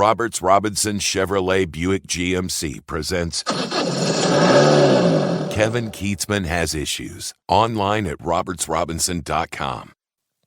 Roberts Robinson Chevrolet Buick GMC presents Kevin Keatsman Has Issues, online at robertsrobinson.com.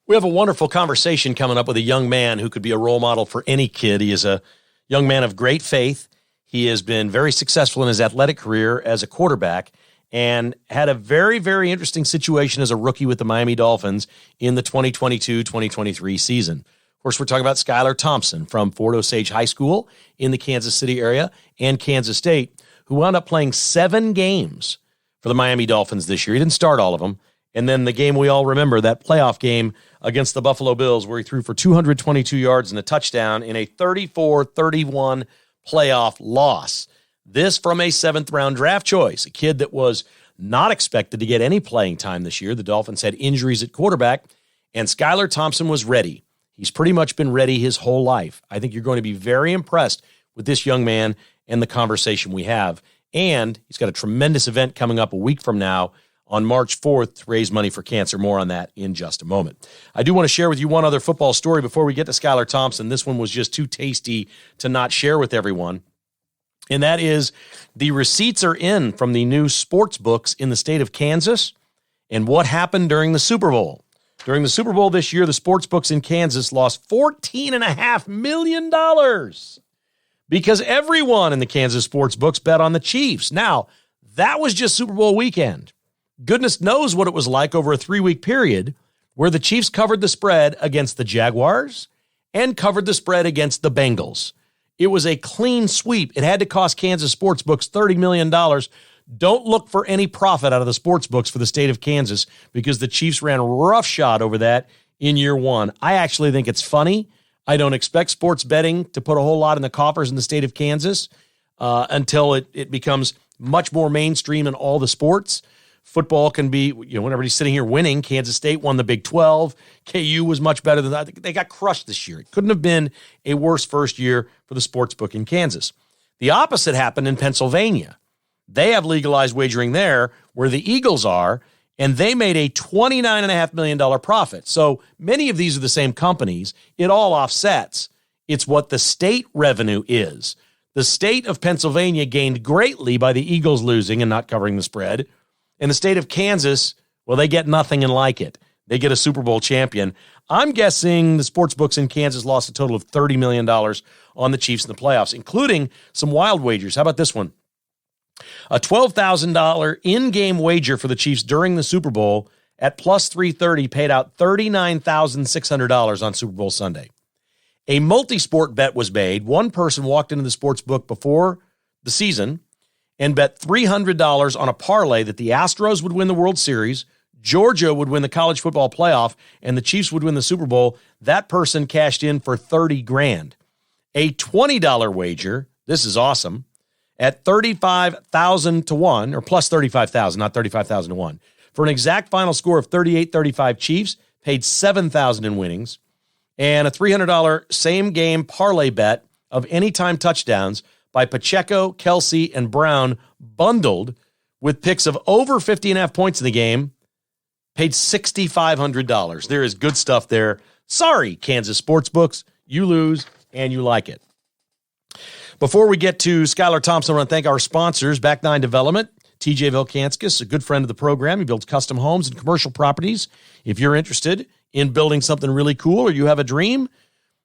We have a wonderful conversation coming up with a young man who could be a role model for any kid. He is a young man of great faith. He has been very successful in his athletic career as a quarterback and had a very, very interesting situation as a rookie with the Miami Dolphins in the 2022-2023 season. Of course, we're talking about Skylar Thompson from Fort Osage High School in the Kansas City area and Kansas State, who wound up playing 7 games for the Miami Dolphins this year. He didn't start all of them. And then the game we all remember, that playoff game against the Buffalo Bills, where he threw for 222 yards and a touchdown in a 34-31 playoff loss. This from a 7th-round draft choice, a kid that was not expected to get any playing time this year. The Dolphins had injuries at quarterback, and Skylar Thompson was ready. He's pretty much been ready his whole life. I think you're going to be very impressed with this young man and the conversation we have. And he's got a tremendous event coming up a week from now on March 4th to raise money for cancer. More on that in just a moment. I do want to share with you one other football story before we get to Skylar Thompson. This one was just too tasty to not share with everyone. And that is the receipts are in from the new sports books in the state of Kansas and what happened during the Super Bowl. During the Super Bowl this year, the sports books in Kansas lost $14.5 million because everyone in the Kansas sports books bet on the Chiefs. Now, that was just Super Bowl weekend. Goodness knows what it was like over a 3-week period where the Chiefs covered the spread against the Jaguars and covered the spread against the Bengals. It was a clean sweep. It had to cost Kansas sportsbooks $30 million. Don't look for any profit out of the sportsbooks for the state of Kansas because the Chiefs ran roughshod over that in year one. I actually think it's funny. I don't expect sports betting to put a whole lot in the coffers in the state of Kansas until it becomes much more mainstream in all the sports. Football can be, when everybody's sitting here winning. Kansas State won the Big 12. KU was much better than that. They got crushed this year. It couldn't have been a worse first year for the sports book in Kansas. The opposite happened in Pennsylvania. They have legalized wagering there where the Eagles are, and they made a $29.5 million profit. So many of these are the same companies. It all offsets. It's what the state revenue is. The state of Pennsylvania gained greatly by the Eagles losing and not covering the spread. In the state of Kansas, well, they get nothing and like it. They get a Super Bowl champion. I'm guessing the sports books in Kansas lost a total of $30 million on the Chiefs in the playoffs, including some wild wagers. How about this one? A $12,000 in-game wager for the Chiefs during the Super Bowl at plus 330 paid out $39,600 on Super Bowl Sunday. A multi-sport bet was made. One person walked into the sports book before the season and bet $300 on a parlay that the Astros would win the World Series, Georgia would win the college football playoff, and the Chiefs would win the Super Bowl. That person cashed in for $30,000. A $20 wager, this is awesome, at 35,000 to 1, or plus 35,000, not 35,000 to 1. For an exact final score of 38-35, Chiefs paid 7,000 in winnings, and a $300 same-game parlay bet of anytime touchdowns by Pacheco, Kelsey, and Brown, bundled with picks of over 50.5 points in the game, paid $6,500. There is good stuff there. Sorry, Kansas sportsbooks. You lose, and you like it. Before we get to Skylar Thompson, I want to thank our sponsors, Back Nine Development, TJ Vilkanskis, a good friend of the program. He builds custom homes and commercial properties. If you're interested in building something really cool or you have a dream,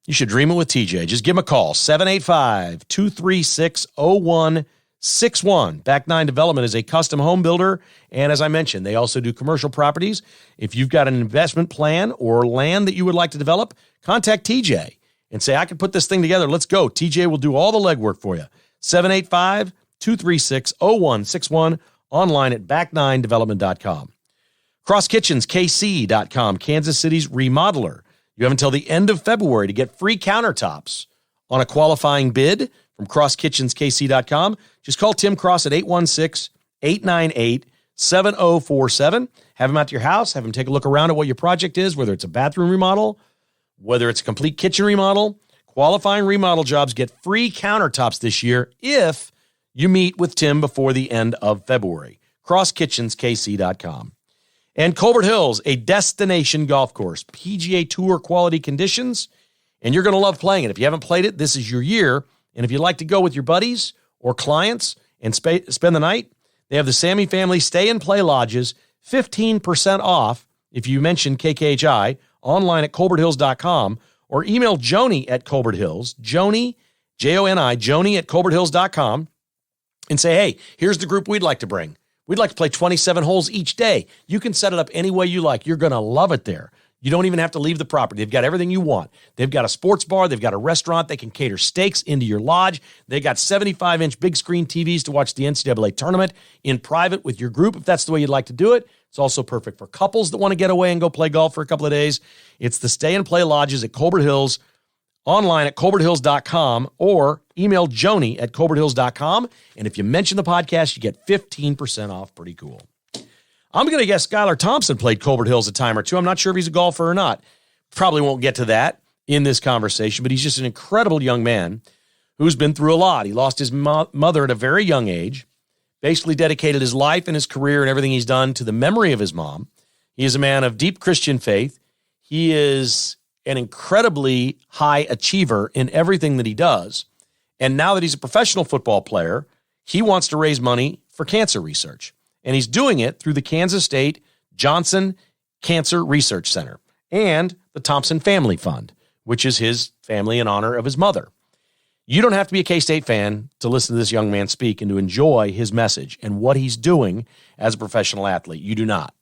you should dream it with TJ. Just give him a call, 785-236-0161. Back Nine Development is a custom home builder, and as I mentioned, they also do commercial properties. If you've got an investment plan or land that you would like to develop, contact TJ and say, I can put this thing together. Let's go. TJ will do all the legwork for you. 785-236-0161, online at back9development.com. CrossKitchensKC.com, Kansas City's remodeler. You have until the end of February to get free countertops on a qualifying bid from CrossKitchensKC.com. Just call Tim Cross at 816-898-7047. Have him out to your house. Have him take a look around at what your project is, whether it's a bathroom remodel, whether it's a complete kitchen remodel. Qualifying remodel jobs get free countertops this year if you meet with Tim before the end of February. CrossKitchensKC.com. And Colbert Hills, a destination golf course. PGA Tour quality conditions and you're going to love playing it. If you haven't played it, this is your year. And if you'd like to go with your buddies or clients and spend the night, they have the Sammy Family Stay and Play Lodges, 15% off if you mention KKHI, online at colberthills.com, or email Joni at Colbert Hills, Joni, Joni, Joni at colberthills.com, and say, hey, here's the group we'd like to bring. We'd like to play 27 holes each day. You can set it up any way you like. You're going to love it there. You don't even have to leave the property. They've got everything you want. They've got a sports bar. They've got a restaurant. They can cater steaks into your lodge. They got 75-inch big screen TVs to watch the NCAA tournament in private with your group if that's the way you'd like to do it. It's also perfect for couples that want to get away and go play golf for a couple of days. It's the Stay and Play Lodges at Colbert Hills, online at colberthills.com, or email Joni at colberthills.com. And if you mention the podcast, you get 15% off. Pretty cool. I'm going to guess Skylar Thompson played Colbert Hills a time or two. I'm not sure if he's a golfer or not. Probably won't get to that in this conversation, but he's just an incredible young man who's been through a lot. He lost his mother at a very young age, basically dedicated his life and his career and everything he's done to the memory of his mom. He is a man of deep Christian faith. He is an incredibly high achiever in everything that he does. And now that he's a professional football player, he wants to raise money for cancer research. And he's doing it through the Kansas State Johnson Cancer Research Center and the Thompson Family Fund, which is his family in honor of his mother. You don't have to be a K-State fan to listen to this young man speak and to enjoy his message and what he's doing as a professional athlete. You do not.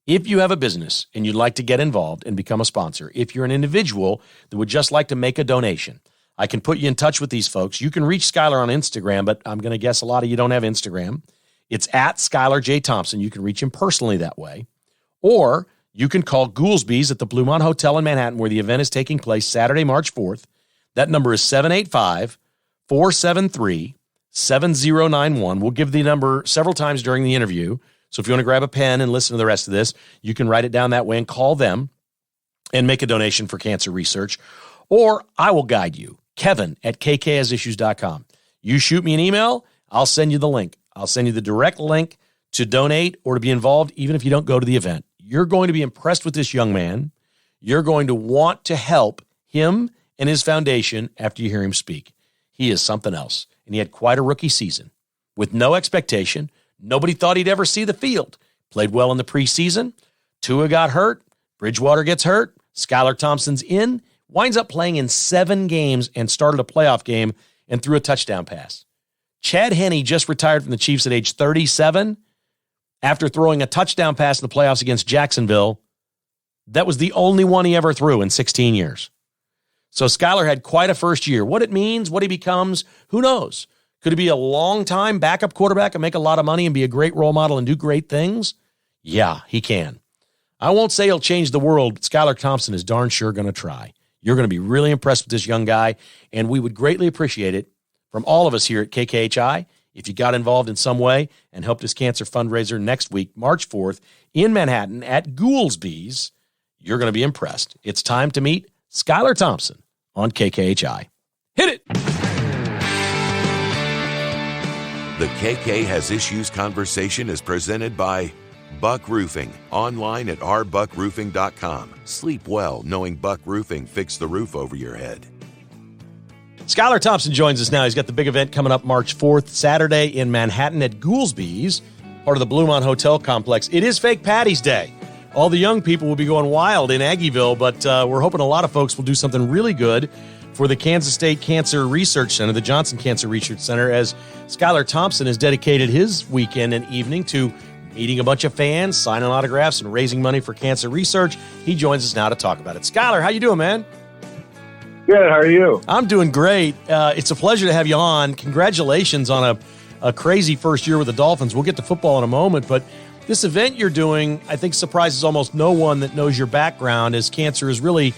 If you have a business and you'd like to get involved and become a sponsor, if you're an individual that would just like to make a donation, I can put you in touch with these folks. You can reach Skylar on Instagram, but I'm going to guess a lot of you don't have Instagram. It's at Skylar J. Thompson. You can reach him personally that way. Or you can call Goolsby's at the Bluemont Hotel in Manhattan, where the event is taking place Saturday, March 4th. That number is 785-473-7091. We'll give the number several times during the interview. So if you want to grab a pen and listen to the rest of this, you can write it down that way and call them and make a donation for cancer research. Or I will guide you, Kevin at kkasissues.com. You shoot me an email, I'll send you the link. I'll send you the direct link to donate or to be involved, even if you don't go to the event. You're going to be impressed with this young man. You're going to want to help him and his foundation after you hear him speak. He is something else. And he had quite a rookie season with no expectation. Nobody thought he'd ever see the field. Played well in the preseason. Tua got hurt. Bridgewater gets hurt. Skylar Thompson's in. Winds up playing in 7 games and started a playoff game and threw a touchdown pass. Chad Henne just retired from the Chiefs at age 37 after throwing a touchdown pass in the playoffs against Jacksonville. That was the only one he ever threw in 16 years. So Skylar had quite a first year. What it means, what he becomes, who knows? Could he be a long-time backup quarterback and make a lot of money and be a great role model and do great things? Yeah, he can. I won't say he'll change the world, but Skylar Thompson is darn sure going to try. You're going to be really impressed with this young guy, and we would greatly appreciate it from all of us here at KKHI if you got involved in some way and helped his cancer fundraiser next week, March 4th, in Manhattan at Goolsby's. You're going to be impressed. It's time to meet Skylar Thompson on KKHI. Hit it! The KK Has Issues conversation is presented by Buck Roofing, online at rbuckroofing.com. Sleep well knowing Buck Roofing fixed the roof over your head. Skylar Thompson joins us now. He's got the big event coming up March 4th, Saturday in Manhattan at Goolsby's, part of the Bluemont Hotel complex. It is Fake Patty's Day. All the young people will be going wild in Aggieville, but we're hoping a lot of folks will do something really good for the Kansas State Cancer Research Center, the Johnson Cancer Research Center, as Skylar Thompson has dedicated his weekend and evening to meeting a bunch of fans, signing autographs, and raising money for cancer research. He joins us now to talk about it. Skylar, how you doing, man? Good. How are you? I'm doing great. It's a pleasure to have you on. Congratulations on a crazy first year with the Dolphins. We'll get to football in a moment, but this event you're doing, I think, surprises almost no one that knows your background, as cancer has really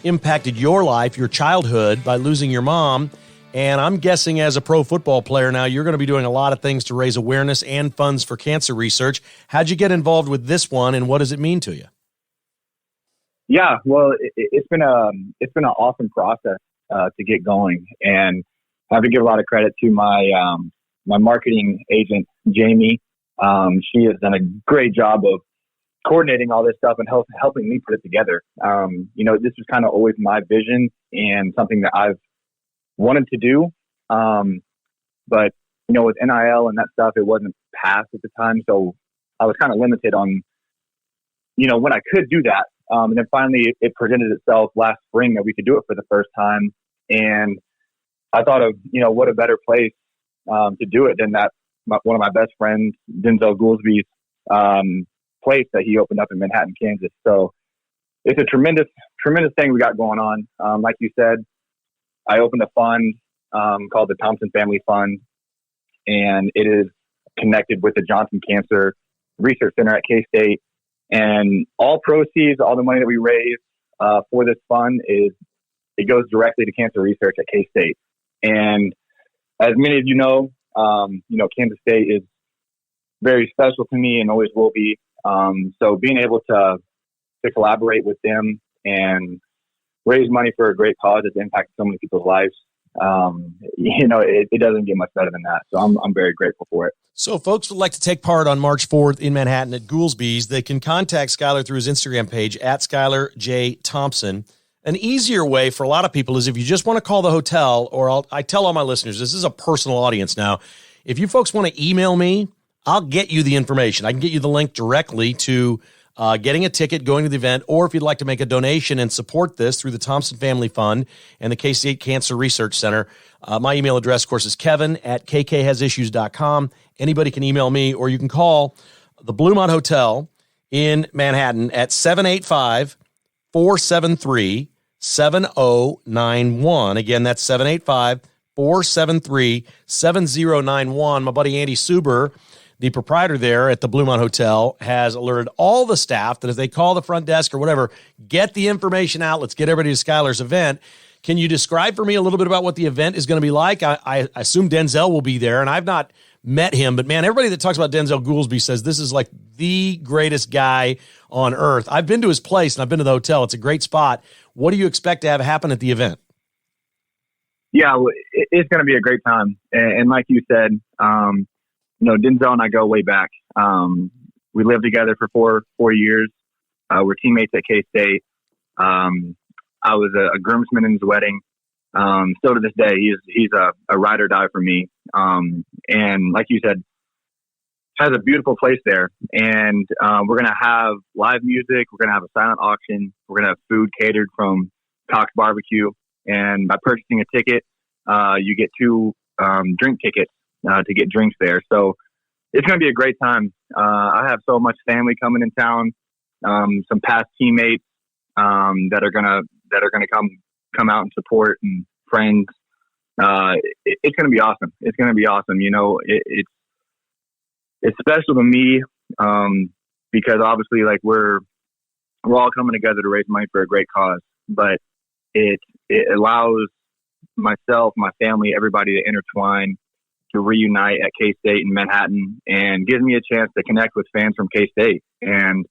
impacted your life, your childhood, by losing your mom. And I'm guessing as a pro football player now, you're going to be doing a lot of things to raise awareness and funds for cancer research. How'd you get involved with this one, and what does it mean to you? Yeah, well, it's been an awesome process to get going, and I have to give a lot of credit to my my marketing agent, Jamie. She has done a great job of coordinating all this stuff and helping me put it together. This was kind of always my vision and something that I've wanted to do. But, with NIL and that stuff, it wasn't passed at the time. So I was kind of limited on, when I could do that. And then finally it presented itself last spring that we could do it for the first time. And I thought of, what a better place to do it than one of my best friends, Denzel Goolsby's place that he opened up in Manhattan, Kansas. So it's a tremendous thing we got going on. Like you said, I opened a fund called the Thompson Family Fund, and it is connected with the Johnson Cancer Research Center at K-State. And all proceeds, all the money that we raise for this fund it goes directly to cancer research at K-State. And as many of you know, Kansas State is very special to me and always will be. So being able to collaborate with them and raise money for a great cause that's impacted so many people's lives, it doesn't get much better than that. So I'm very grateful for it. So if folks would like to take part on March 4th in Manhattan at Goolsby's, they can contact Skylar through his Instagram page at Skylar J. Thompson. An easier way for a lot of people is if you just want to call the hotel, or I tell all my listeners, this is a personal audience now. If you folks want to email me, I'll get you the information. I can get you the link directly to getting a ticket, going to the event, or if you'd like to make a donation and support this through the Thompson Family Fund and the K-State Cancer Research Center. My email address, of course, is kevin@kkhasissues.com. Anybody can email me, or you can call the Bluemont Hotel in Manhattan at 785-473-7091. Again, that's 785-473-7091. My buddy Andy Suber, the proprietor there at the Bluemont Hotel, has alerted all the staff that if they call the front desk or whatever, get the information out. Let's get everybody to Skylar's event. Can you describe for me a little bit about what the event is going to be like? I assume Denzel will be there, and I've not met him, but man, everybody that talks about Denzel Goolsby says this is like the greatest guy on earth. I've been to his place and I've been to the hotel. It's a great spot. What do you expect to have happen at the event? Yeah, it's going to be a great time. And like you said, Denzel and I go way back. We lived together for four years. We're teammates at K-State. I was a groomsman in his wedding. So to this day, he's a ride or die for me. And like you said, has a beautiful place there. And we're going to have live music. We're going to have a silent auction. We're going to have food catered from Cox Barbecue. And by purchasing a ticket, you get 2 drink tickets to get drinks there. So it's going to be a great time. I have so much family coming in town, some past teammates that are gonna come out and support, and friends. It's going to be awesome. It's going to be awesome. It's special to me because obviously, like we're all coming together to raise money for a great cause. But it allows myself, my family, everybody to intertwine, to reunite at K-State in Manhattan, and gives me a chance to connect with fans from K-State and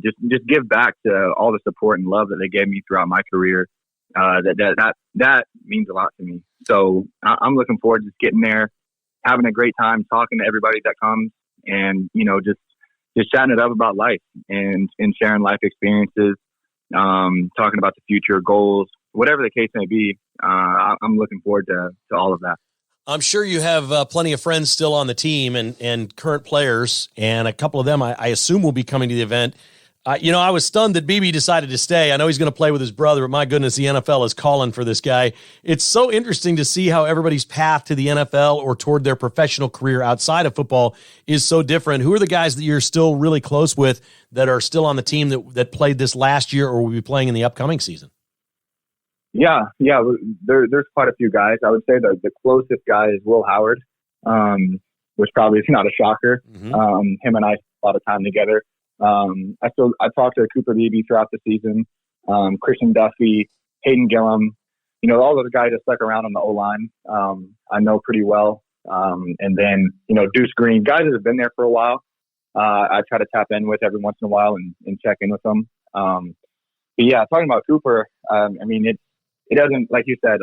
just give back to all the support and love that they gave me throughout my career. That means a lot to me. So I'm looking forward to just getting there, having a great time, talking to everybody that comes, and just chatting it up about life and sharing life experiences, talking about the future goals, whatever the case may be. I'm looking forward to all of that. I'm sure you have plenty of friends still on the team and current players, and a couple of them I assume will be coming to the event. I was stunned that BB decided to stay. I know he's going to play with his brother, but my goodness, the NFL is calling for this guy. It's so interesting to see how everybody's path to the NFL or toward their professional career outside of football is so different. Who are the guys that you're still really close with that are still on the team that played this last year or will be playing in the upcoming season? Yeah. There's quite a few guys. I would say the closest guy is Will Howard, which probably is not a shocker. Mm-hmm. Him and I spent a lot of time together. I talked to Cooper Beebe throughout the season, Christian Duffy, Hayden Gillum, all those guys that stuck around on the O-line, I know pretty well. And then, Deuce Green, guys that have been there for a while, I try to tap in with every once in a while and check in with them. But yeah, talking about Cooper, it doesn't, like you said,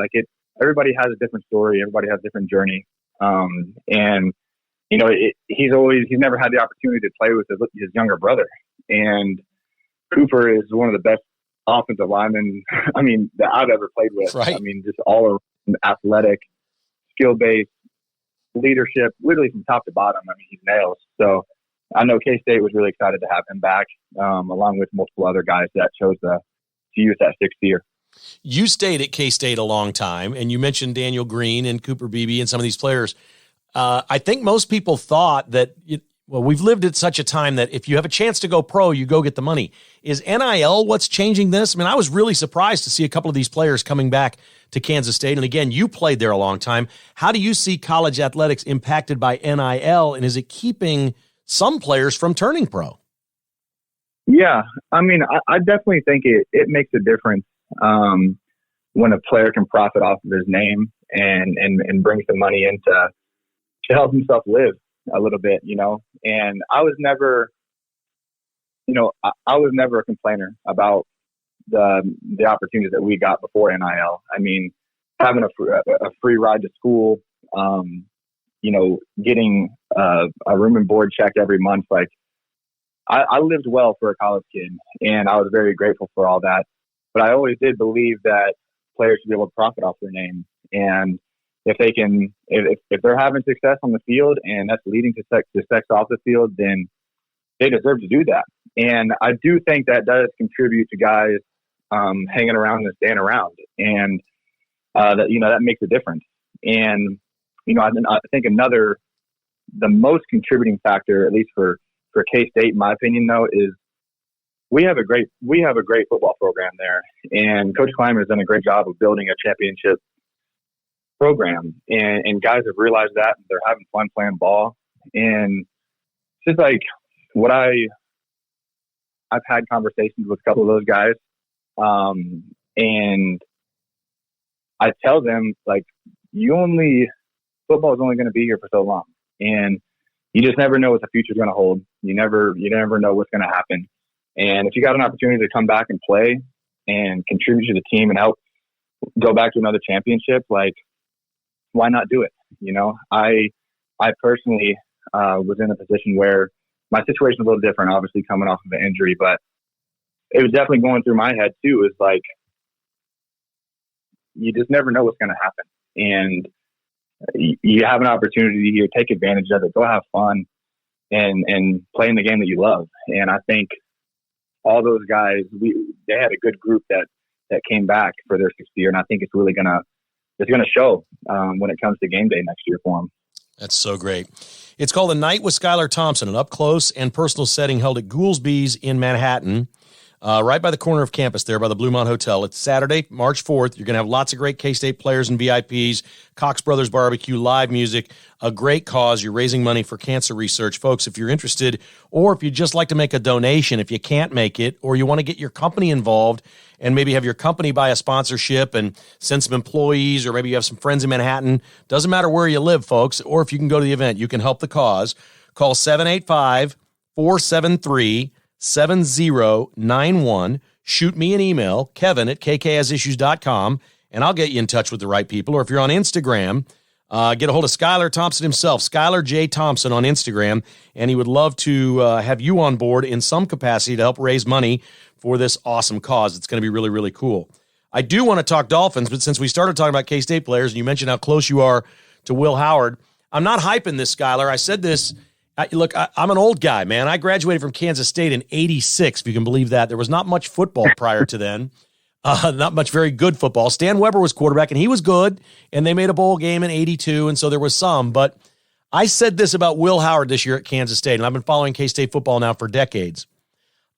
everybody has a different story. Everybody has a different journey. And he's never had the opportunity to play with his younger brother. And Cooper is one of the best offensive linemen, that I've ever played with. Right. Just all around athletic, skill-based, leadership, literally from top to bottom. He nails. So I know K-State was really excited to have him back, along with multiple other guys that chose to use that sixth year. You stayed at K-State a long time, and you mentioned Daniel Green and Cooper Beebe and some of these players. I think most people thought that, we've lived at such a time that if you have a chance to go pro, you go get the money. Is NIL what's changing this? I was really surprised to see a couple of these players coming back to Kansas State. And again, you played there a long time. How do you see college athletics impacted by NIL, and is it keeping some players from turning pro? Yeah, I definitely think it makes a difference when a player can profit off of his name and bring some money in to help himself live a little bit, And I was never, I was never a complainer about the opportunities that we got before NIL. Having a free ride to school, getting a room and board check every month. Like I lived well for a college kid, and I was very grateful for all that. But I always did believe that players should be able to profit off their name. And if they can, if they're having success on the field and that's leading to success off the field, then they deserve to do that. And I do think that does contribute to guys hanging around and staying around, and that makes a difference. And I think the most contributing factor, at least for K-State, in my opinion, though, is we have a great football program there, and Coach Clymer has done a great job of building a championship program, and guys have realized that, and they're having fun playing ball. And just like what I've had conversations with a couple of those guys, and I tell them, like, football is only going to be here for so long, and you just never know what the future is going to hold. You never know what's going to happen. And if you got an opportunity to come back and play and contribute to the team and help go back to another championship, like, why not do it? I personally was in a position where my situation was a little different, obviously coming off of an injury, but it was definitely going through my head too. Is like, you just never know what's going to happen. And you have an opportunity here, take advantage of it, go have fun and play in the game that you love. And I think all those guys, they had a good group that came back for their sixth year. And I think it's really going to show when it comes to game day next year for them. That's so great. It's called A Night with Skylar Thompson, an up-close and personal setting held at Goolsby's in Manhattan, right by the corner of campus there by the Bluemont Hotel. It's Saturday, March 4th. You're going to have lots of great K-State players and VIPs, Cox Brothers Barbecue, live music, a great cause. You're raising money for cancer research. Folks, if you're interested, or if you'd just like to make a donation, if you can't make it, or you want to get your company involved and maybe have your company buy a sponsorship and send some employees, or maybe you have some friends in Manhattan, doesn't matter where you live, folks, or if you can go to the event, you can help the cause. Call 785-473-7091. Shoot me an email, kevin@kkhasissues.com, and I'll get you in touch with the right people. Or if you're on Instagram, get a hold of Skylar Thompson himself, Skylar J. Thompson on Instagram, and he would love to have you on board in some capacity to help raise money for this awesome cause. It's going to be really, really cool. I do want to talk Dolphins, but since we started talking about K-State players, and you mentioned how close you are to Will Howard, I'm not hyping this, Skylar. I said this. Look, I'm an old guy, man. I graduated from Kansas State in 86, if you can believe that. There was not much football prior to then. Not much very good football. Stan Weber was quarterback, and he was good, and they made a bowl game in 82, and so there was some. But I said this about Will Howard this year at Kansas State, and I've been following K-State football now for decades.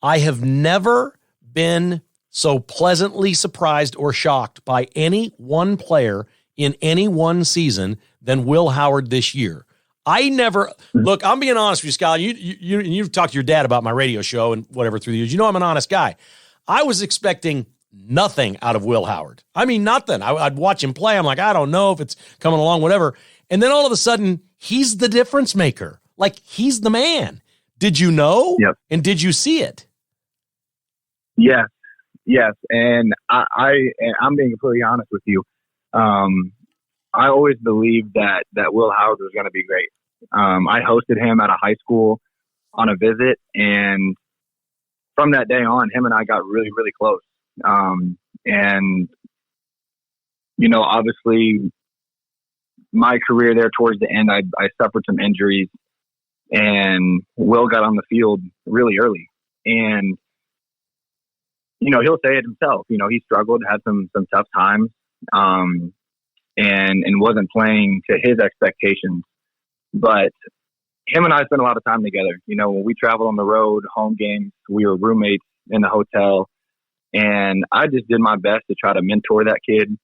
I have never been so pleasantly surprised or shocked by any one player in any one season than Will Howard this year. I never look. I'm being honest with you, Scott. You've talked to your dad about my radio show and whatever through the years. You know I'm an honest guy. I was expecting nothing out of Will Howard. I mean, nothing. I'd watch him play. I'm like, I don't know if it's coming along, whatever. And then all of a sudden, he's the difference maker. Like, he's the man. Did you know? Yep. And did you see it? Yes. And I'm being completely honest with you. I always believed that Will Howard was going to be great. I hosted him at a high school on a visit, and from that day on, him and I got really, really close. And, you know, obviously my career there towards the end, I suffered some injuries, and Will got on the field really early. And, you know, he'll say it himself. You know, he struggled, had some tough times, and wasn't playing to his expectations. But him and I spent a lot of time together. You know, when we traveled on the road, home games, we were roommates in the hotel. And I just did my best to try to mentor that kid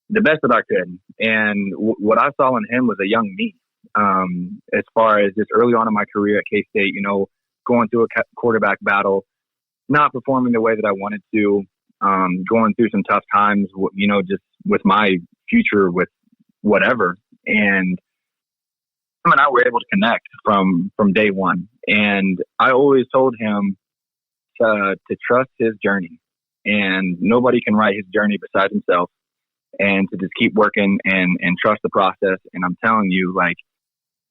the best that I could. And what I saw in him was a young me. As far as just early on in my career at K-State, you know, going through a quarterback battle, not performing the way that I wanted to, going through some tough times, you know, just with my future, with whatever. And him and I were able to connect from day one. And I always told him to trust his journey, and nobody can write his journey besides himself, and to just keep working and trust the process. And I'm telling you, like,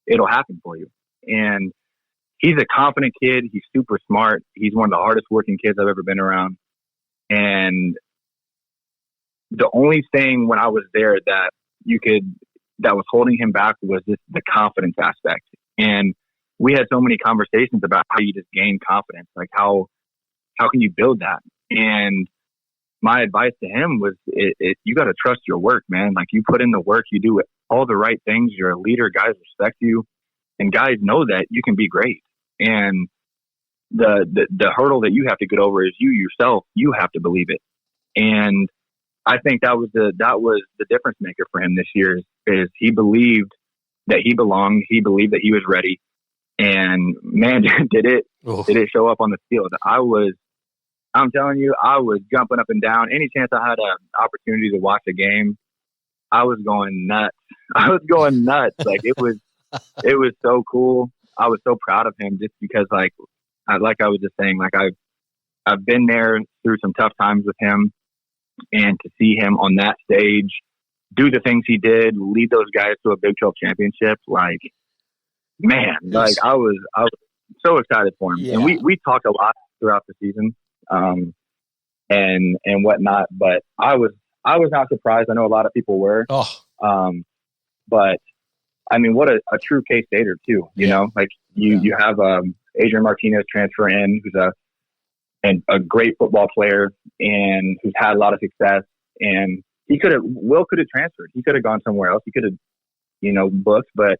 it'll happen for you. And he's a confident kid. He's super smart. He's one of the hardest working kids I've ever been around. And the only thing when I was there that was holding him back was just the confidence aspect. And we had so many conversations about how you just gain confidence, like how can you build that? And my advice to him was, you got to trust your work, man. Like, you put in the work, you do all the right things. You're a leader. Guys respect you, and guys know that you can be great. And the hurdle that you have to get over is you yourself. You have to believe it. And I think that was the difference maker for him this year. Is he believed that he belonged. He believed that he was ready. And man, did it show up on the field. I'm telling you, I was jumping up and down. Any chance I had an opportunity to watch a game, I was going nuts. Like, it was so cool. I was so proud of him, just because, like I was just saying, like, I've been there through some tough times with him, and to see him on that stage, do the things he did, lead those guys to a Big 12 championship, like, man, like, I was so excited for him. Yeah. And we talked a lot throughout the season. And whatnot, but I was not surprised. I know a lot of people were. But I mean, what a true K-Stater too. You know, like you have Adrian Martinez transfer in, who's a great football player and who's had a lot of success. And Will could have transferred. He could have gone somewhere else. He could have, you know, booked, but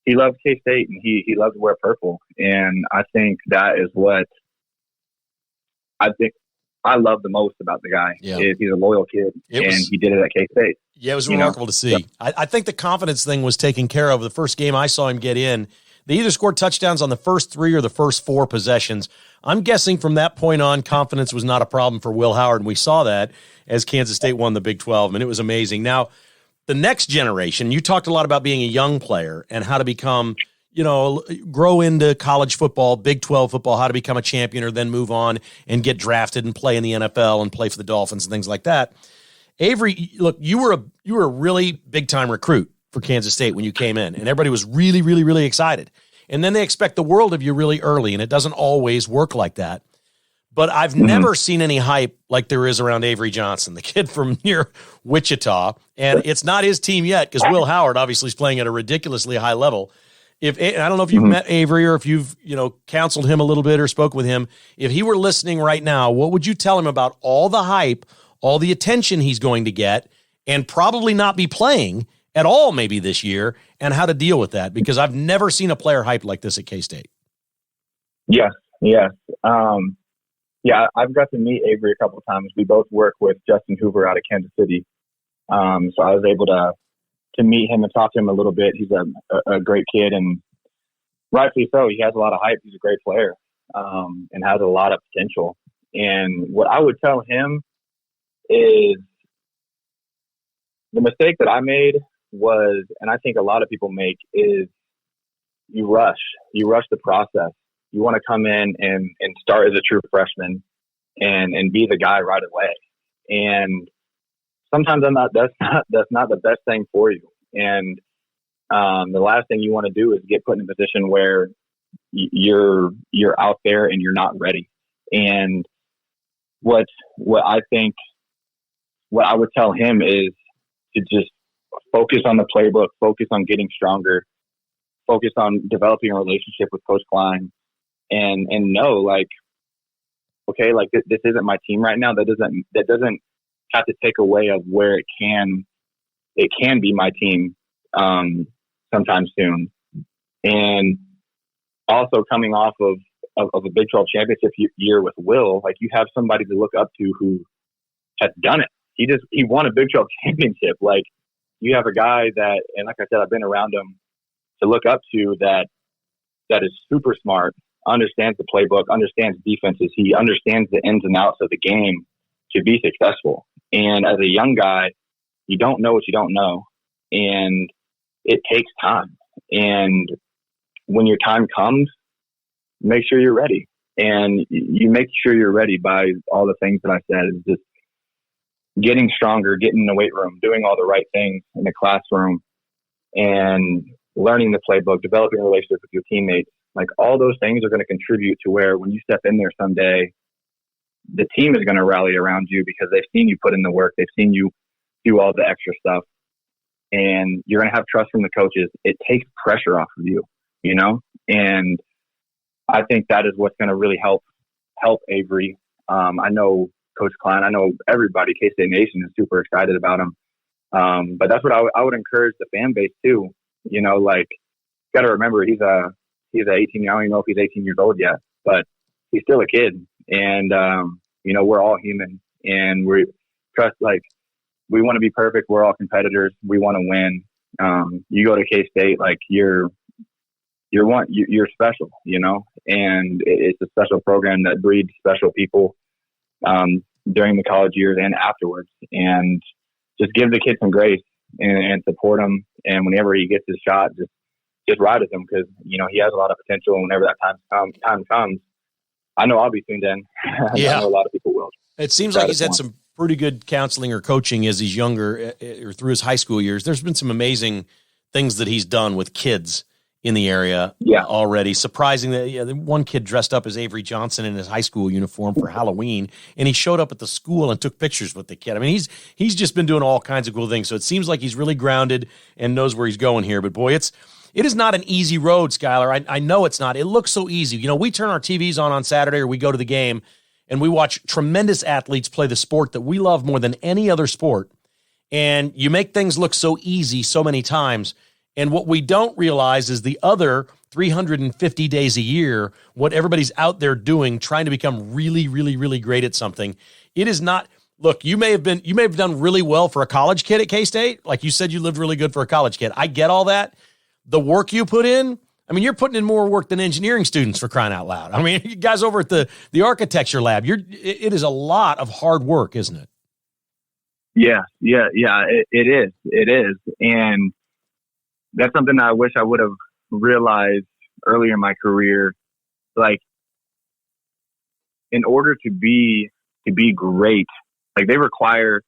he loves K-State, and he loves to wear purple. And I think that is what I love the most about the guy. Is he's a loyal kid, he did it at K-State. Yeah, it was remarkable to see. Yeah. I think the confidence thing was taken care of. The first game I saw him get in, they either scored touchdowns on the first 3 or the first 4 possessions. I'm guessing from that point on, confidence was not a problem for Will Howard, and we saw that as Kansas State won the Big 12, and it was amazing. Now, the next generation, you talked a lot about being a young player and how to become, you know, grow into college football, Big 12 football, how to become a champion or then move on and get drafted and play in the NFL and play for the Dolphins and things like that. Avery, look, you were a really big-time recruit for Kansas State when you came in, and everybody was really, really, really excited. And then they expect the world of you really early, and it doesn't always work like that. But I've never seen any hype like there is around Avery Johnson, the kid from near Wichita. And it's not his team yet, because Will Howard obviously is playing at a ridiculously high level. I don't know if you've met Avery or if you've, you know, counseled him a little bit or spoke with him. If he were listening right now, what would you tell him about all the hype, all the attention he's going to get, and probably not be playing at all maybe this year, and how to deal with that? Because I've never seen a player hyped like this at K-State. Yes. Yeah, I've got to meet Avery a couple of times. We both work with Justin Hoover out of Kansas City. So I was able to meet him and talk to him a little bit. He's a great kid, and rightfully so. He has a lot of hype. He's a great player, and has a lot of potential. And what I would tell him is the mistake that I made was, and I think a lot of people make, is you rush the process. You want to come in and start as a true freshman and be the guy right away. And sometimes that's not the best thing for you. And the last thing you want to do is get put in a position where you're out there and you're not ready. And what I think, what I would tell him is to just focus on the playbook, focus on getting stronger, focus on developing a relationship with Coach Klein, and know, like, okay, like this isn't my team right now. That doesn't have to take away of where it can be my team sometime soon. And also coming off of a Big 12 championship year with Will, like, you have somebody to look up to who has done it. He won a Big 12 championship. Like, you have a guy that, and like I said, I've been around him to look up to, that is super smart, understands the playbook, understands defenses. He understands the ins and outs of the game to be successful. And as a young guy, you don't know what you don't know. And it takes time. And when your time comes, make sure you're ready. And you make sure you're ready by all the things that I said. Is just getting stronger, getting in the weight room, doing all the right things in the classroom, and learning the playbook, developing a relationship with your teammates. Like, all those things are going to contribute to where when you step in there someday, the team is going to rally around you because they've seen you put in the work. They've seen you do all the extra stuff, and you're going to have trust from the coaches. It takes pressure off of you, you know? And I think that is what's going to really help Avery. I know Coach Klein, I know everybody, K-State Nation is super excited about him. But that's what I would encourage the fan base too. You know, like, got to remember, he's 18. I don't even know if he's 18 years old yet, but he's still a kid. And, you know, we're all human, and we want to be perfect. We're all competitors. We want to win. You go to K-State, like, you're special, you know, and it's a special program that breeds special people during the college years and afterwards. And just give the kid some grace and support him. And whenever he gets his shot, just ride with him, because, you know, he has a lot of potential. And whenever that time comes, I know I'll be tuned in. Yeah. I know a lot of people will. It seems like he's had some pretty good counseling or coaching as he's younger, or through his high school years. There's been some amazing things that he's done with kids in the area already. Surprising that one kid dressed up as Avery Johnson in his high school uniform for Halloween, and he showed up at the school and took pictures with the kid. I mean, he's just been doing all kinds of cool things. So it seems like he's really grounded and knows where he's going here. But boy, it is not an easy road, Skylar. I know it's not. It looks so easy. You know, we turn our TVs on Saturday, or we go to the game, and we watch tremendous athletes play the sport that we love more than any other sport. And you make things look so easy so many times. And what we don't realize is the other 350 days a year, what everybody's out there doing, trying to become really, really, really great at something. It is not, look, you may have done really well for a college kid at K-State. Like you said, you lived really good for a college kid. I get all that. The work you put in, I mean, you're putting in more work than engineering students, for crying out loud. I mean, you guys over at the architecture lab, it is a lot of hard work, isn't it? Yeah, it is. And that's something I wish I would have realized earlier in my career. Like, in order to be great, like, they require,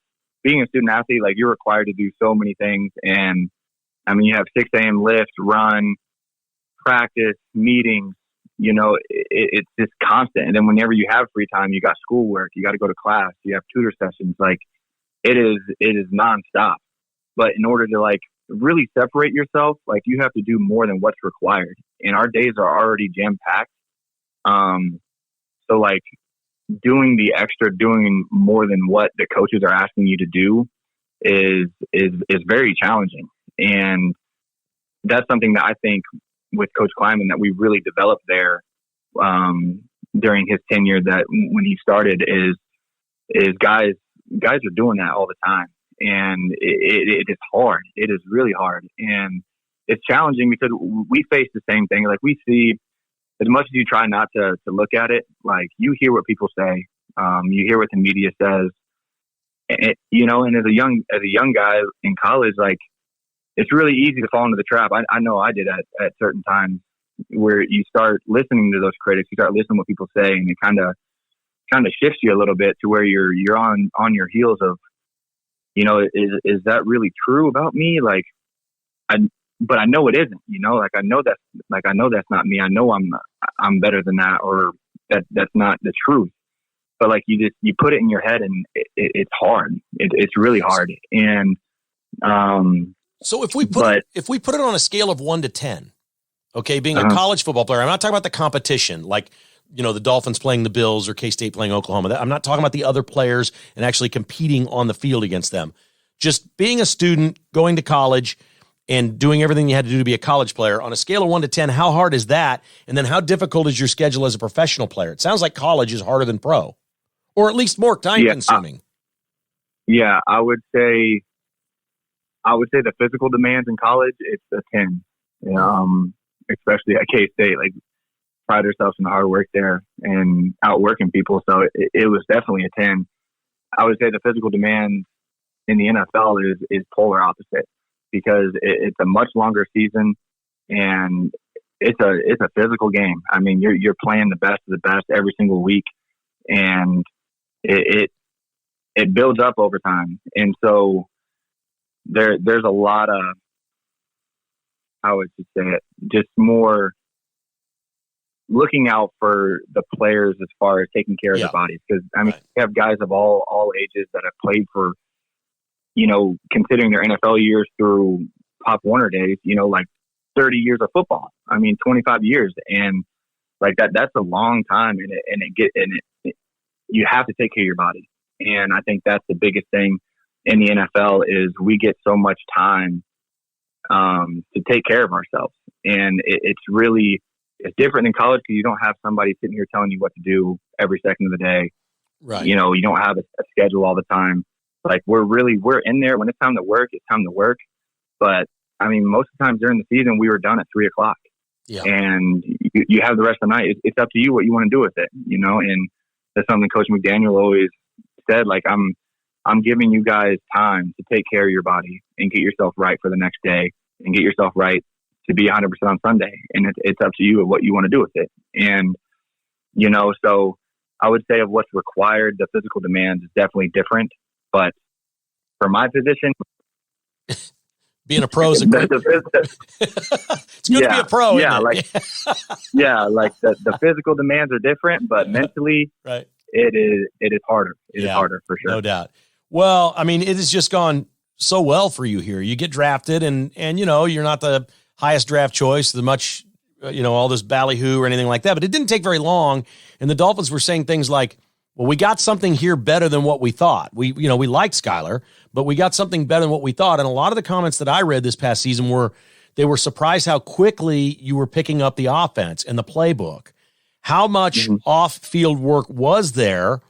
being a student athlete, like, you're required to do so many things. And I mean, you have 6 a.m. lift, run, practice, meetings, you know, it's just constant. And then whenever you have free time, you got schoolwork, you got to go to class, you have tutor sessions. Like, it is nonstop. But in order to, like, really separate yourself, like, you have to do more than what's required. And our days are already jam packed. So, like, doing the extra, doing more than what the coaches are asking you to do is very challenging. And that's something that I think with Coach Kleiman that we really developed there during his tenure, that when he started is guys are doing that all the time. And it is hard. It is really hard. And it's challenging because we face the same thing. Like, we see, as much as you try not to look at it, like, you hear what people say. You hear what the media says. And, you know, and as a young guy in college, like, it's really easy to fall into the trap. I know I did at certain times, where you start listening to those critics, you start listening to what people say, and it kind of shifts you a little bit to where you're on your heels of, you know, is that really true about me? Like, but I know it isn't, you know, like, I know that's not me. I know I'm better than that, or that's not the truth. But like you put it in your head, and it's hard. It's really hard. And so if we put it on a scale of 1 to 10, okay, being a college football player, I'm not talking about the competition, like, you know, the Dolphins playing the Bills or K-State playing Oklahoma. I'm not talking about the other players and actually competing on the field against them. Just being a student, going to college, and doing everything you had to do to be a college player. On a scale of 1 to 10, how hard is that? And then how difficult is your schedule as a professional player? It sounds like college is harder than pro, or at least more time-consuming. I would say the physical demands in college, it's a 10. Especially at K-State, like, pride ourselves in the hard work there and outworking people. So it was definitely a 10. I would say the physical demand in the NFL is polar opposite, because it's a much longer season and it's a physical game. I mean, you're playing the best of the best every single week, and it builds up over time. And so there's a lot of, how would you say it, just more looking out for the players as far as taking care of their bodies. Because, I mean, you have guys of all ages that have played for, considering their NFL years through Pop Warner days, like 30 years of football. I mean, 25 years. And like that's a long time. And you have to take care of your body. And I think that's the biggest thing in the NFL is we get so much time to take care of ourselves. And it's different in college because you don't have somebody sitting here telling you what to do every second of the day. Right. You don't have a schedule all the time. Like we're in there when it's time to work, it's time to work. But I mean, most of the times during the season, we were done at 3:00. Yeah. And you have the rest of the night. It's up to you what you want to do with it, and that's something Coach McDaniel always said, like, I'm giving you guys time to take care of your body and get yourself right for the next day and get yourself right to be 100% on Sunday. And it's up to you what you want to do with it. And, so I would say of what's required, the physical demands is definitely different. But for my position, being a pro is a great. It's good to be a pro. Yeah, isn't it? like the physical demands are different, but mentally, right. It is harder. It is harder for sure. No doubt. Well, I mean, it has just gone so well for you here. You get drafted and you're not the highest draft choice, all this ballyhoo or anything like that, but it didn't take very long. And the Dolphins were saying things like, well, we got something here better than what we thought. We liked Skylar, but we got something better than what we thought. And a lot of the comments that I read this past season were surprised how quickly you were picking up the offense and the playbook. How much off-field work was there?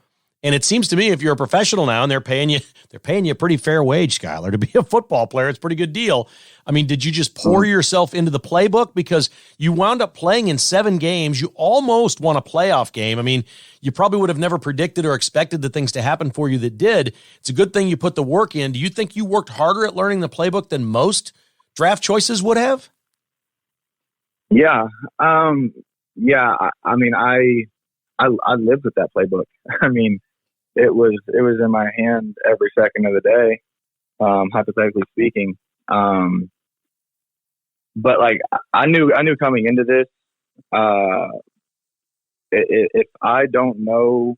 And it seems to me if you're a professional now and they're paying you a pretty fair wage, Skylar, to be a football player, it's a pretty good deal. I mean, did you just pour yourself into the playbook? Because you wound up playing in 7 games. You almost won a playoff game. I mean, you probably would have never predicted or expected the things to happen for you that did. It's a good thing you put the work in. Do you think you worked harder at learning the playbook than most draft choices would have? Yeah. I mean, I lived with that playbook. I mean, it was in my hand every second of the day, hypothetically speaking. But like I knew coming into this, if I don't know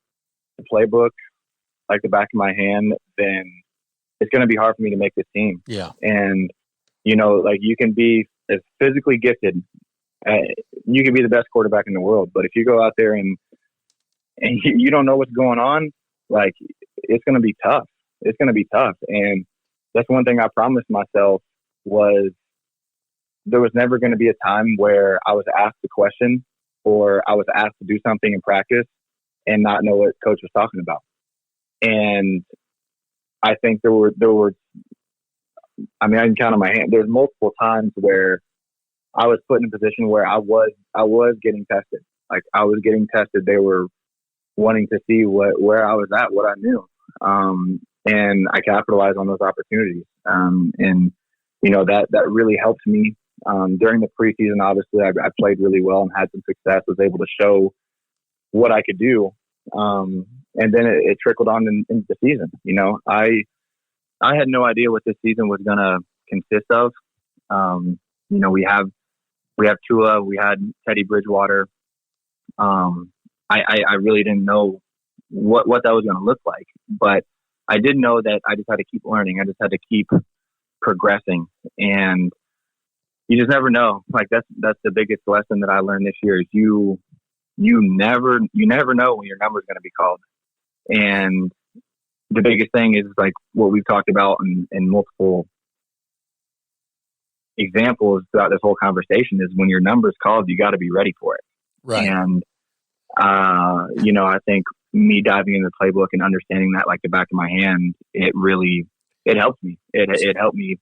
the playbook like the back of my hand, then it's going to be hard for me to make this team. Yeah. And like you can be as physically gifted, you can be the best quarterback in the world, but if you go out there and you don't know what's going on, like it's going to be tough. It's going to be tough. And that's one thing I promised myself was there was never going to be a time where I was asked a question or I was asked to do something in practice and not know what coach was talking about. And I think there were, I mean, I can count on my hand. There's multiple times where I was put in a position where I was getting tested. Like I was getting tested. They were wanting to see where I was at, what I knew. And I capitalized on those opportunities. And that really helped me. During the preseason, obviously I played really well and had some success, was able to show what I could do. And then it trickled on into the season. I had no idea what this season was going to consist of. We have Tua, we had Teddy Bridgewater. I really didn't know what that was going to look like. But I did know that I just had to keep learning. I just had to keep progressing, and you just never know. Like that's the biggest lesson that I learned this year is you never know when your number is going to be called. And the biggest thing is like what we've talked about in multiple examples throughout this whole conversation is when your number is called, you got to be ready for it. Right. And, I think me diving into the playbook and understanding that like the back of my hand, it helped me. It helped me,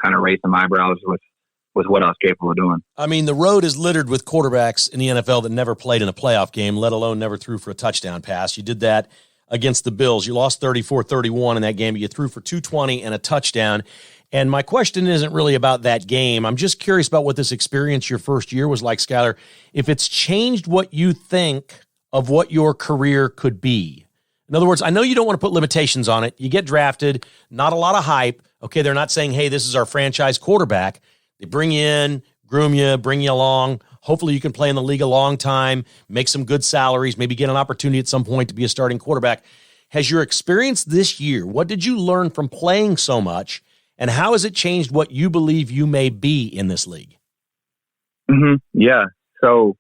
kind of raise some eyebrows with what I was capable of doing. I mean, the road is littered with quarterbacks in the NFL that never played in a playoff game, let alone never threw for a touchdown pass. You did that against the Bills. You lost 34-31 in that game, but you threw for 220 and a touchdown. And my question isn't really about that game. I'm just curious about what this experience your first year was like, Skylar, if it's changed what you think of what your career could be. In other words, I know you don't want to put limitations on it. You get drafted, not a lot of hype. Okay, they're not saying, hey, this is our franchise quarterback. They bring you in, groom you, bring you along. Hopefully you can play in the league a long time, make some good salaries, maybe get an opportunity at some point to be a starting quarterback. Has your experience this year, what did you learn from playing so much, and how has it changed what you believe you may be in this league? Mm-hmm. Yeah. So,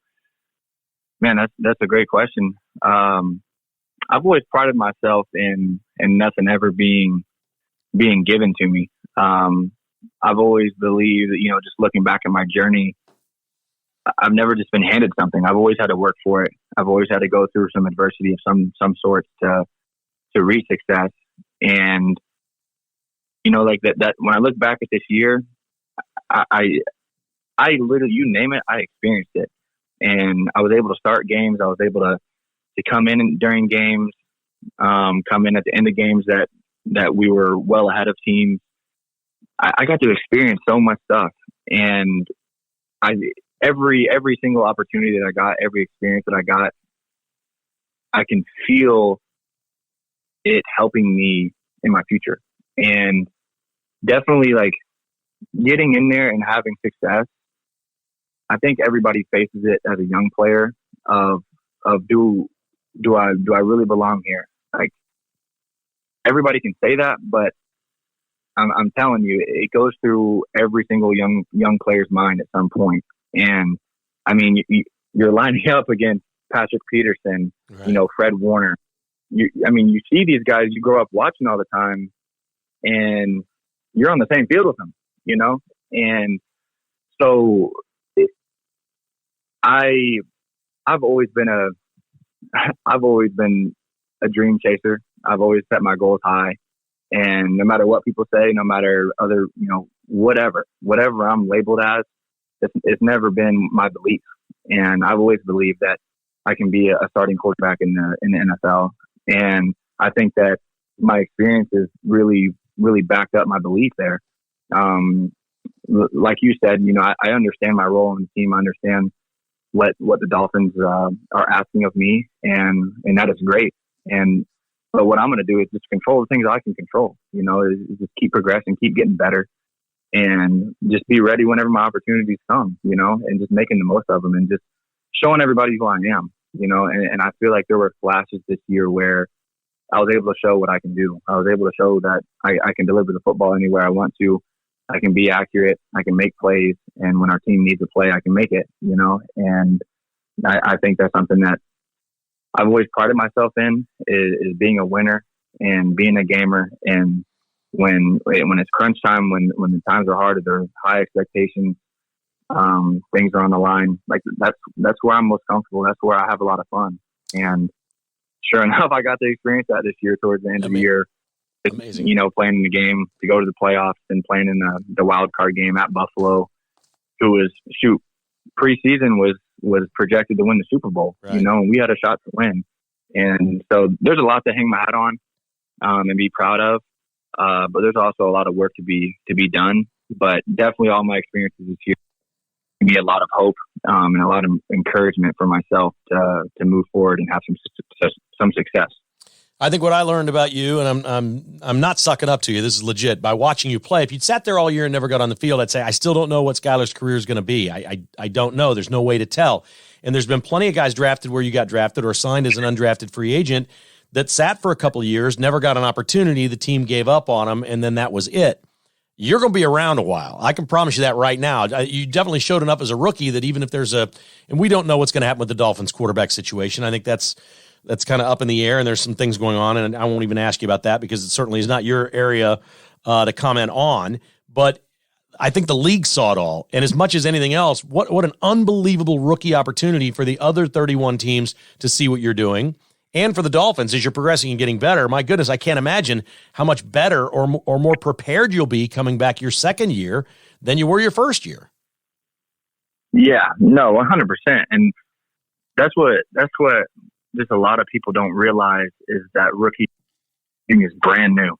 man, that's a great question. I've always prided myself in nothing ever being given to me. I've always believed that, just looking back at my journey, I've never just been handed something. I've always had to work for it. I've always had to go through some adversity of some sort to reach success. And, like that when I look back at this year, I literally, you name it, I experienced it. And I was able to start games. I was able to come in during games, come in at the end of games that we were well ahead of teams. I got to experience so much stuff, and every single opportunity that I got, every experience that I got, I can feel it helping me in my future. And definitely like getting in there and having success. I think everybody faces it as a young player of do I really belong here? Like everybody can say that, but I'm telling you, it goes through every single young player's mind at some point. And I mean, you're lining up against Patrick Peterson, right. Fred Warner. You see these guys you grow up watching all the time, and you're on the same field with them, And so I've always been a dream chaser. I've always set my goals high. And no matter what people say, no matter other, whatever I'm labeled as, it's never been my belief. And I've always believed that I can be a starting quarterback in the NFL. And I think that my experiences really, really backed up my belief there. Like you said, I understand my role in the team. I understand what the Dolphins are asking of me, and that is great. But what I'm going to do is just control the things I can control, is just keep progressing, keep getting better, and just be ready whenever my opportunities come, and just making the most of them and just showing everybody who I am, and I feel like there were flashes this year where I was able to show what I can do. I was able to show that I can deliver the football anywhere I want to. I can be accurate. I can make plays. And when our team needs a play, I can make it, and I think that's something that I've always prided myself in is being a winner and being a gamer. And when it's crunch time, when the times are hard, there's high expectations, things are on the line. Like that's where I'm most comfortable. That's where I have a lot of fun. And sure enough, I got to experience that this year towards the end of the year. Amazing. Playing in the game to go to the playoffs and playing in the wild card game at Buffalo, who was preseason was projected to win the Super Bowl, right. And we had a shot to win. And so there's a lot to hang my hat on, and be proud of. But there's also a lot of work to be done. But definitely all my experiences this year give me a lot of hope, and a lot of encouragement for myself to move forward and have some success. I think what I learned about you, and I'm not sucking up to you, this is legit, by watching you play. If you'd sat there all year and never got on the field, I'd say, I still don't know what Skylar's career is going to be. I don't know. There's no way to tell. And there's been plenty of guys drafted where you got drafted or signed as an undrafted free agent that sat for a couple of years, never got an opportunity, the team gave up on them, and then that was it. You're going to be around a while. I can promise you that right now. You definitely showed enough as a rookie that even if there's and we don't know what's going to happen with the Dolphins quarterback situation. I think that's kind of up in the air, and there's some things going on, and I won't even ask you about that because it certainly is not your area to comment on. But I think the league saw it all, and as much as anything else, what an unbelievable rookie opportunity for the other 31 teams to see what you're doing, and for the Dolphins as you're progressing and getting better. My goodness, I can't imagine how much better or more prepared you'll be coming back your second year than you were your first year. Yeah, no, 100%, and that's what just a lot of people don't realize is that rookie thing is brand new.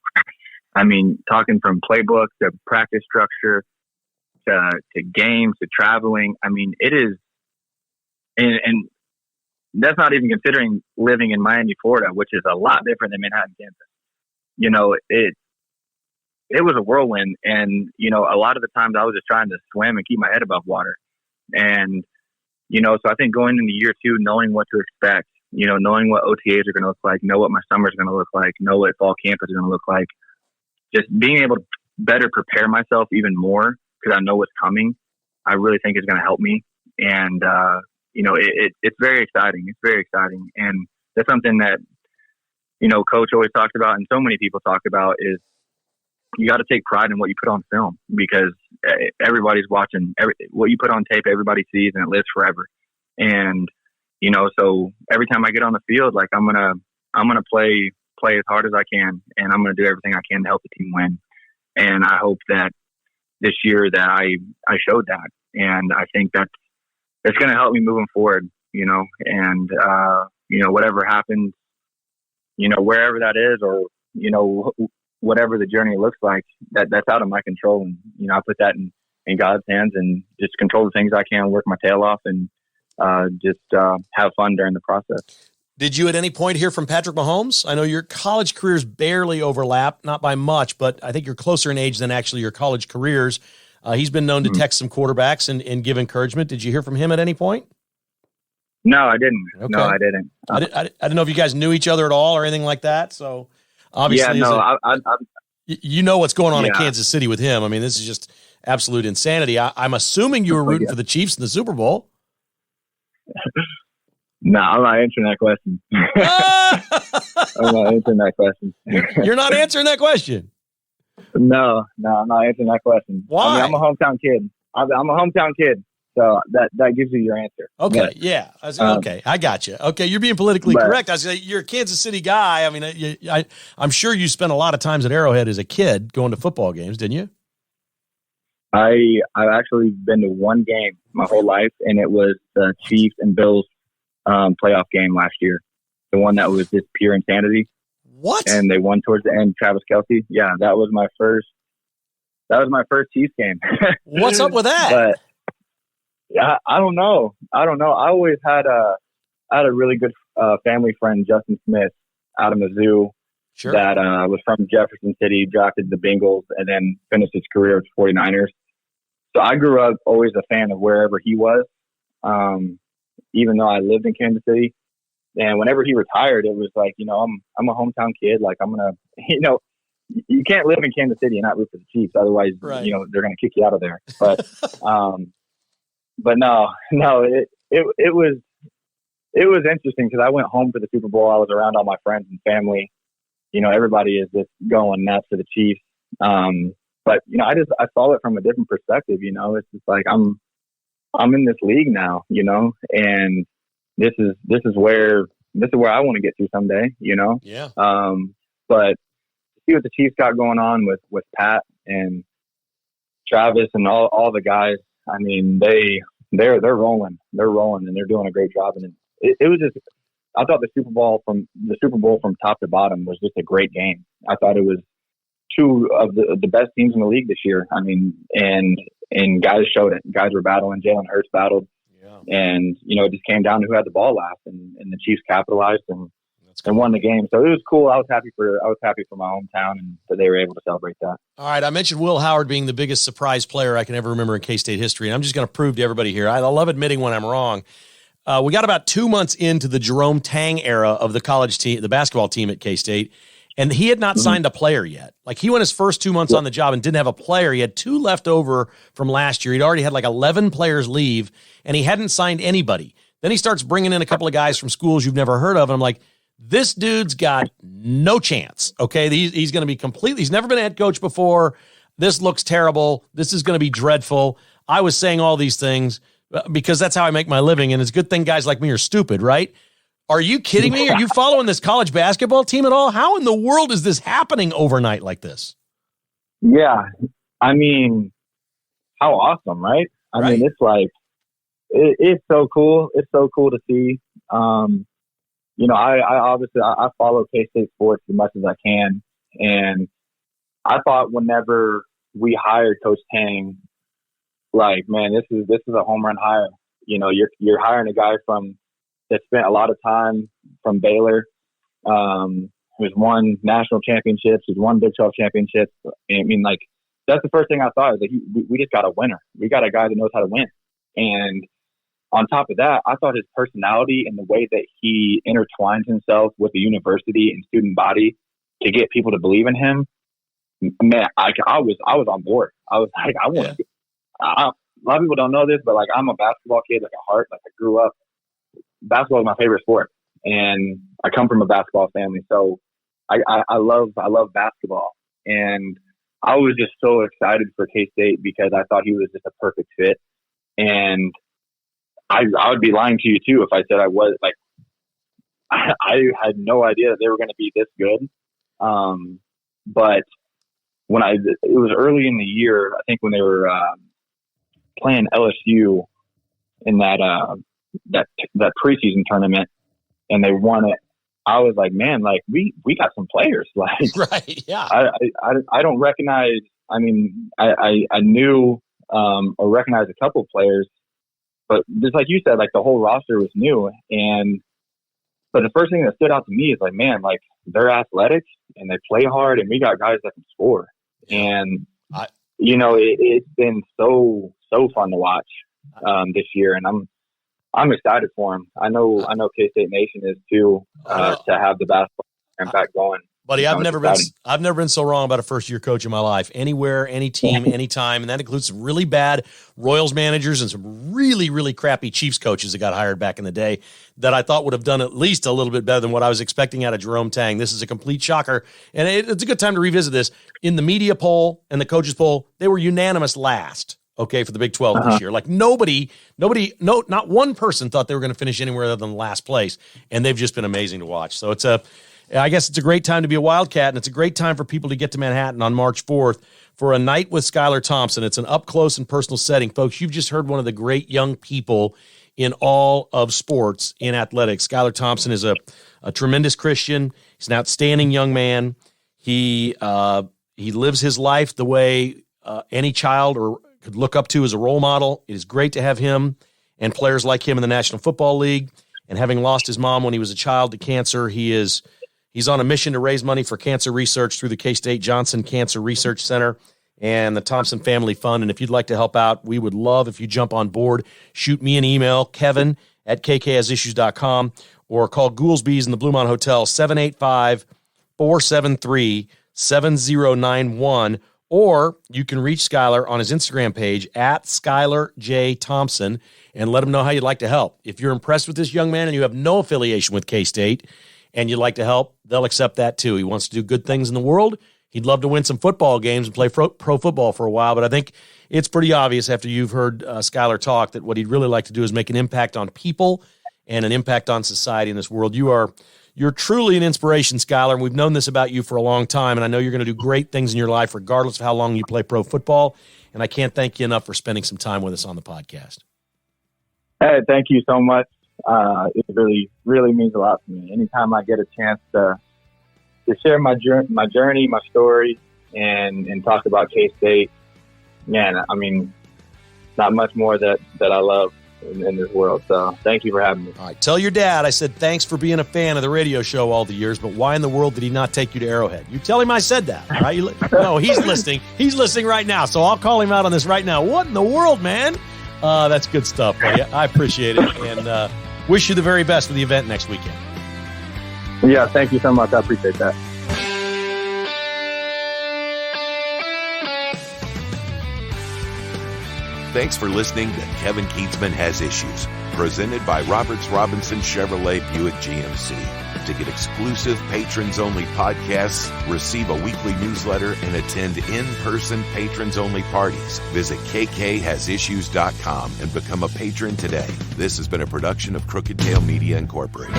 I mean, talking from playbook to practice structure to games to traveling. I mean, it is, and that's not even considering living in Miami, Florida, which is a lot different than Manhattan, Kansas. You know, it was a whirlwind, and you know, a lot of the times I was just trying to swim and keep my head above water, and you know, so I think going into year two, knowing what to expect. You know, knowing what OTAs are going to look like, know what my summer is going to look like, know what fall camp is going to look like. Just being able to better prepare myself even more because I know what's coming, I really think is going to help me. And, you know, it's very exciting. It's very exciting. And that's something that, you know, Coach always talks about and so many people talk about is you got to take pride in what you put on film because everybody's watching. What you put on tape, everybody sees and it lives forever. And, you know, so every time I get on the field, like I'm gonna play as hard as I can, and I'm gonna do everything I can to help the team win. And I hope that this year that I showed that, and I think that's gonna help me moving forward. You know, and you know, whatever happens, you know, wherever that is, or you know, whatever the journey looks like, that's out of my control. And you know, I put that in God's hands, and just control the things I can, work my tail off, and just have fun during the process. Did you at any point hear from Patrick Mahomes? I know your college careers barely overlap, not by much, but I think you're closer in age than actually your college careers. He's been known to text some quarterbacks and give encouragement. Did you hear from him at any point? No, I didn't. Okay. No, I didn't. I didn't know if you guys knew each other at all or anything like that. So obviously, you know what's going on in Kansas City with him. I mean, this is just absolute insanity. I'm assuming you were rooting for the Chiefs in the Super Bowl. No, I'm not answering that question. I'm not answering that question. You're not answering that question? No, I'm not answering that question. Why? I mean, I'm a hometown kid. I'm a hometown kid, so that gives you your answer. Okay, but, yeah. Okay, I got you. Okay, you're being politically correct. I say you're a Kansas City guy. I mean, I'm sure you spent a lot of times at Arrowhead as a kid going to football games, didn't you? I've actually been to one game my whole life, and it was the Chiefs and Bills playoff game last year. The one that was just pure insanity. What? And they won towards the end. Travis Kelce. Yeah, that was my first Chiefs game. What's up with that? But yeah, I don't know. I always had a really good family friend, Justin Smith, out of Mizzou. Sure. That was from Jefferson City, drafted the Bengals, and then finished his career with the 49ers. So I grew up always a fan of wherever he was, even though I lived in Kansas City. And whenever he retired, it was like, you know, I'm a hometown kid. Like I'm gonna, you know, you can't live in Kansas City and not root for the Chiefs, otherwise, right. You know, they're gonna kick you out of there. But, but no, it was interesting because I went home for the Super Bowl. I was around all my friends and family. You know, everybody is just going nuts for the Chiefs. But you know, I saw it from a different perspective. You know, it's just like I'm in this league now. You know, and this is where I want to get to someday. You know. Yeah. But see what the Chiefs got going on with Pat and Travis and all the guys. I mean, they're rolling. They're rolling, and they're doing a great job. And it was just. I thought the Super Bowl from top to bottom was just a great game. I thought it was two of the best teams in the league this year. I mean, and guys showed it. Guys were battling. Jalen Hurts battled. Yeah. And, you know, it just came down to who had the ball last, and the Chiefs capitalized. And and won the game. So it was cool. I was happy for my hometown and that they were able to celebrate that. All right, I mentioned Will Howard being the biggest surprise player I can ever remember in K-State history, and I'm just going to prove to everybody here. I love admitting when I'm wrong. We got about 2 months into the Jerome Tang era of the college team, the basketball team at K-State, and he had not signed a player yet. Like, he went his first 2 months on the job and didn't have a player. He had 2 left over from last year. He'd already had like 11 players leave, and he hadn't signed anybody. Then he starts bringing in a couple of guys from schools you've never heard of, and I'm like, this dude's got no chance, okay? He's going to be completely – he's never been a head coach before. This looks terrible. This is going to be dreadful. I was saying all these things because that's how I make my living, and it's a good thing guys like me are stupid, right? Are you kidding me? Are you following this college basketball team at all? How in the world is this happening overnight like this? Yeah. I mean, how awesome, right? I mean, it's like it's so cool. It's so cool to see. You know, I obviously follow K-State sports as much as I can, and I thought whenever we hired Coach Tang, like, man, this is a home run hire. You know, you're hiring a guy that spent a lot of time from Baylor, who's won national championships, who's won Big 12 championships. I mean, like, that's the first thing I thought is that we just got a winner. We got a guy that knows how to win. And on top of that, I thought his personality and the way that he intertwines himself with the university and student body to get people to believe in him, man, I was on board. I was like, I want to. A lot of people don't know this, but like, I'm a basketball kid, like at heart. Like, I grew up. Basketball is my favorite sport, and I come from a basketball family, so I love basketball. And I was just so excited for K-State because I thought he was just a perfect fit. And I would be lying to you too if I said I was. Like, I had no idea that they were going to be this good. But when it was early in the year, I think when they were playing LSU in that preseason tournament, and they won it, I was like, man, like we got some players. Like, right, yeah. I don't recognize. I mean, I knew or recognized a couple of players, but just like you said, like the whole roster was new. But the first thing that stood out to me is like, man, like they're athletic and they play hard, and we got guys that can score. And you know, it's been so fun to watch this year, and I'm excited for him. I know K-State Nation is too, to have the basketball program back going. Buddy, I've never been so wrong about a first-year coach in my life. Anywhere, any team, anytime, and that includes some really bad Royals managers and some really, really crappy Chiefs coaches that got hired back in the day that I thought would have done at least a little bit better than what I was expecting out of Jerome Tang. This is a complete shocker, and it's a good time to revisit this. In the media poll and the coaches poll, they were unanimous last. Okay, for the Big 12 this year. Like not one person thought they were going to finish anywhere other than last place, and they've just been amazing to watch. So I guess it's a great time to be a Wildcat, and it's a great time for people to get to Manhattan on March 4th for a night with Skylar Thompson. It's an up-close and personal setting. Folks, you've just heard one of the great young people in all of sports in athletics. Skylar Thompson is a tremendous Christian. He's an outstanding young man. He lives his life the way any child or could look up to as a role model. It is great to have him and players like him in the National Football League. And having lost his mom when he was a child to cancer, he's on a mission to raise money for cancer research through the K-State Johnson Cancer Research Center and the Thompson Family Fund. And if you'd like to help out, we would love if you jump on board. Shoot me an email, kevin@kkhasissues.com, or call Goolsby's in the Bluemont Hotel, 785-473-7091. Or you can reach Skylar on his Instagram page at Skylar J. Thompson and let him know how you'd like to help. If you're impressed with this young man and you have no affiliation with K-State and you'd like to help, they'll accept that too. He wants to do good things in the world. He'd love to win some football games and play pro football for a while, but I think it's pretty obvious after you've heard Skylar talk that what he'd really like to do is make an impact on people and an impact on society in this world. You're truly an inspiration, Skylar, and we've known this about you for a long time, and I know you're going to do great things in your life regardless of how long you play pro football, and I can't thank you enough for spending some time with us on the podcast. Hey, thank you so much. It really, really means a lot to me. Anytime I get a chance to share my journey, my story, and talk about K-State, man, I mean, not much more that I love in this world. So thank you for having me. All right. Tell your dad I said thanks for being a fan of the radio show all the years, but why in the world did he not take you to Arrowhead? You tell him I said that. All right? No, he's listening. He's listening right now, so I'll call him out on this right now. What in the world, man? That's good stuff, buddy. I appreciate it, and wish you the very best with the event next weekend. Yeah, thank you so much. I appreciate that. Thanks for listening to Kevin Keatsman Has Issues, presented by Roberts Robinson Chevrolet Buick GMC. To get exclusive patrons-only podcasts, receive a weekly newsletter, and attend in-person patrons-only parties, visit KKHasissues.com and become a patron today. This has been a production of Crooked Tail Media Incorporated.